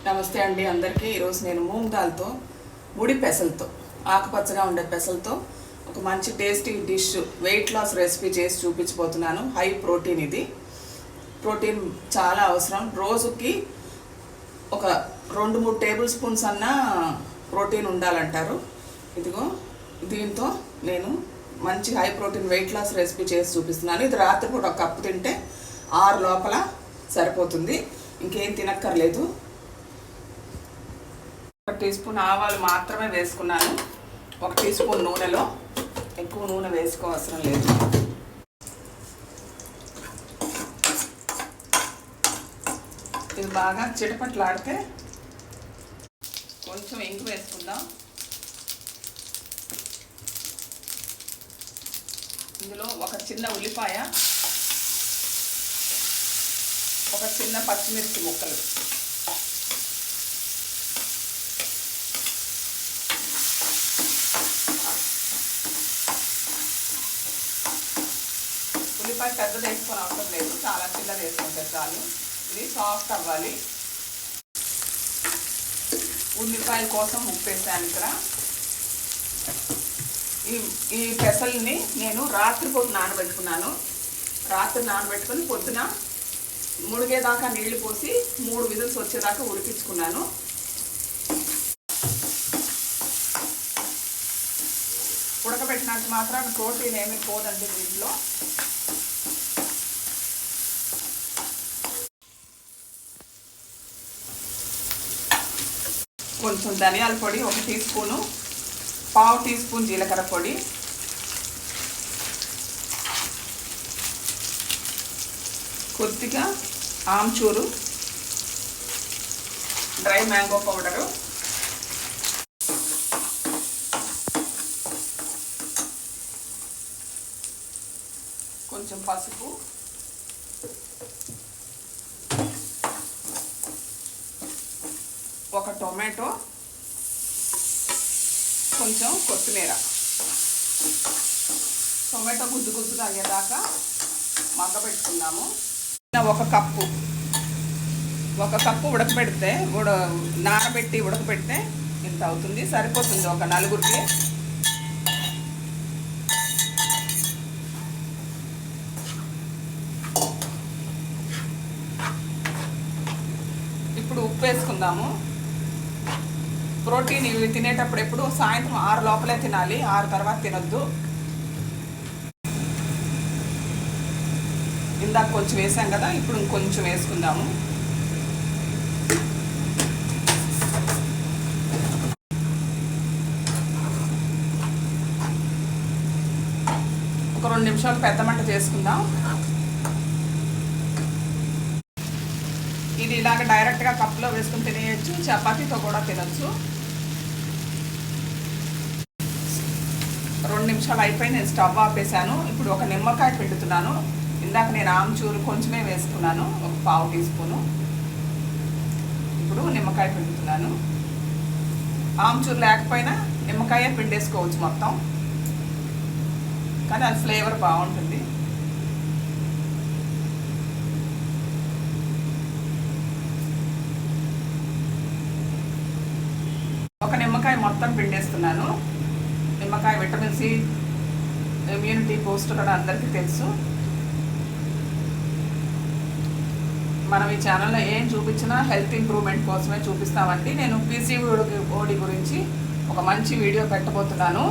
నమస్తే అండి అందరికీ. ఈరోజు నేను మూంగ్ దాల్తో ముడి పెసలతో ఆకుపచ్చగా ఉండే పెసలతో ఒక మంచి tasty dish weight loss recipe చేసి చూపించబోతున్నాను. హై ప్రోటీన్, ఇది ప్రోటీన్ చాలా అవసరం. రోజుకి ఒక 2-3 టేబుల్ స్పూన్స్ అన్నా ప్రోటీన్ ఉండాలంటారు. ఇదిగో దీంతో నేను మంచి high protein weight loss recipe చేసి చూపిస్తున్నాను. ఇది రాత్రిపూట ఒక కప్పు తింటే 6 లోపల సరిపోతుంది, ఇంకేం తినక్కర్లేదు. 1 టీ స్పూన్ ఆవాలు మాత్రమే వేసుకున్నాను. 1 టీ స్పూన్ నూనెలో, ఎక్కువ నూనె వేసుకోవసరం లేదు. ఇది బాగా చిటపట్లాడితే కొంచెం ఇంగు వేసుకుందాం. ఇందులో ఒక చిన్న ఉల్లిపాయ, ఒక చిన్న పచ్చిమిర్చి ముక్కలు, ఉల్లిపాయ పెద్దది వేసుకొని అవసరం లేదు, చాలా చిన్నది వేసుకుంటే చాలు. ఇది సాఫ్ట్ అవ్వాలి. ఉల్లిపాయల కోసం ఉప్పు వేసాను ఇక్కడ. ఈ పెసల్ని నేను రాత్రిపూట నానబెట్టుకున్నాను. రాత్రి నానబెట్టుకొని పొద్దున ముడిగేదాకా నీళ్లు పోసి 3 విజిల్స్ వచ్చేదాకా ఉడికించుకున్నాను. ఉడకబెట్టినంత మాత్రాన ప్రోటీన్ ఏమీ పోదండి దీంట్లో. కొంచెం ధనియాల పొడి 1 టీ స్పూను, 1/2 టీ స్పూన్ జీలకర్ర పొడి, కొద్దిగా ఆమ్చూరు, డ్రై మ్యాంగో పౌడరు, కొంచెం పసుపు, ఒక టొమాటో, కొంచెం కొత్తిమీర. టొమాటో గుజ్జుగా అయ్యేదాకా మగ్గబెట్టుకుందాము. ఒక కప్పు ఉడకబెడితే నానబెట్టి ఉడకబెడితే ఇంత అవుతుంది, సరిపోతుంది ఒక 4కి. ఇప్పుడు ఉప్పు వేసుకుందాము. ప్రోటీన్ ఇవి తినేటప్పుడు ఎప్పుడు సాయంత్రం 6 లోపలే తినాలి, 6 తర్వాత తినొద్దు. ఇందాక కొంచెం వేసాం కదా, ఇప్పుడు ఇంకొంచెం వేసుకుందాము. ఒక 2 నిమిషాలు పెద్ద మంట చేసుకుందాం. ఇది ఇలాగ డైరెక్ట్గా కప్పులో వేసుకుని తినేయచ్చు, చపాతీతో కూడా తినచ్చు. 2 నిమిషాలు అయిపోయి నేను స్టవ్ ఆపేసాను. ఇప్పుడు ఒక నిమ్మకాయ పిండుతున్నాను. ఇందాక నేను ఆమ్చూరు కొంచెమే వేసుకున్నాను, ఒక 1/2 టీ స్పూను. ఇప్పుడు నిమ్మకాయ పిండుతున్నాను. ఆమ్చూరు లేకపోయినా నిమ్మకాయ పిండేసుకోవచ్చు మొత్తం, కానీ అది ఫ్లేవర్ బాగుంటుంది. ఒక నిమ్మకాయ మొత్తం పిండేస్తున్నాను. నిమ్మకాయ విటమిన్ సి, ఇమ్యూనిటీ బూస్టర్ కూడా అందరికీ తెలుసు. మనం ఈ ఛానల్లో ఏం చూపించినా హెల్త్ ఇంప్రూవ్మెంట్ కోసమే చూపిస్తామండి. నేను పీసీఓడి గురించి ఒక మంచి వీడియో పెట్టబోతున్నాను.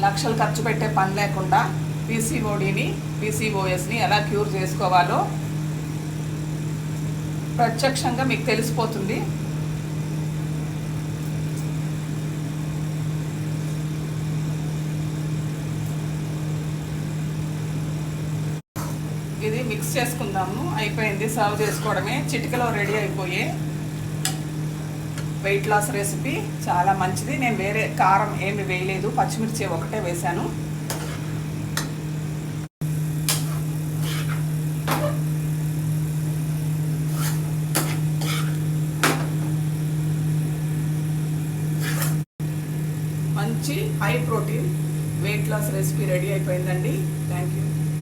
లక్షలు ఖర్చు పెట్టే పని లేకుండా పీసీఓడిని, పీసీఓఎస్ని ఎలా క్యూర్ చేసుకోవాలో ప్రత్యక్షంగా మీకు తెలిసిపోతుంది. ఇది మిక్స్ చేసుకుందాము. అయిపోయింది, సర్వ్ చేసుకోవడమే. చిటికలో రెడీ అయిపోయే వెయిట్ లాస్ రెసిపీ చాలా మంచిది. నేను వేరే కారం ఏమి వేయలేదు, పచ్చిమిర్చి ఒకటే వేశాను. మంచి high protein weight loss recipe ready అయిపోయిందండి. Thank you.